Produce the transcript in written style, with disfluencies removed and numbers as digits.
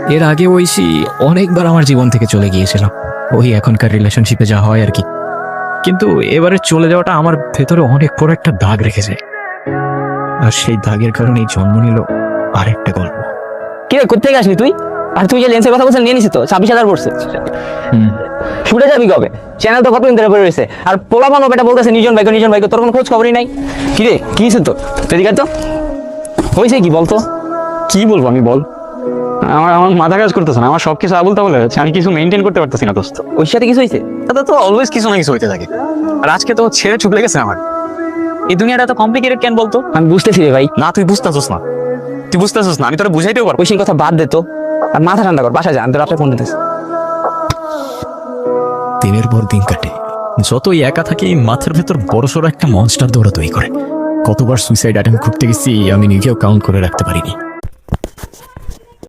এর আগে ঐশী অনেকবার আমার জীবন থেকে চলে গিয়েছিল, ওই এখনকার রিলেশনশিপে যা হয় আর কি। কিন্তু এবারে চলে যাওয়াটা আমার ভেতরে অনেক বড় একটা দাগ রেখেছে, আর সেই দাগের কারণেই জন্ম নিল আরেকটা গল্প। কি রে, কোথেকে আসলি তুই? আর তুই যে লেন্সের কথা বলছিস নিয়ে নিছিস তো 26,000 পড়ছে। শুটে যাবি কবে? চ্যানেল তো কতদিন ধরে পড়ে রয়েছে, আর পোলা বানো বেটা বলতেছে নিজন ভাইকে, তোর কোনো খোঁজ খবরই নাই। কি রে, কি হয়েছে তোর? এদিকে আয় তো, হয়েছে কি বলতো? কি বলবো আমি, বল। আমার আমার মাথা কাজ করতেছে না, আমার সবকিছু আবুল তাবুল হয়ে যাচ্ছে, আমি কিছু মেনটেন করতে পারতেছি না দোস্ত। ওর সাথে কিছু হয়েছে? তাতে তো অলওয়েজ কিছু না কিছু হইতে থাকে, আর আজকে তো ছেড়ে চুপ লেগেছে আমার। এই দুনিয়াটা এত কমপ্লিকেটেড কেন বলতো? আমি বুঝতেছি রে ভাই। না তুই বুঝতেছিস না, তুই বুঝতেছিস না, আমি তোরা বুঝাইতেও পারবো। ওই কথা বাদ দে তো, আর মাথা ঠান্ডা কর, বাসা যা, আমি তো রাত্রে ফোন দিতেছি। দিনের পর দিন কাটে, যতই একা থাকি মাথার ভেতর বড়সড় একটা মনস্টার দৌড়াদৌড়ি করে। কতবার সুইসাইড অ্যাটেম্প করতে গেছি আমি নিজেও কাউন্ট করে রাখতে পারিনি।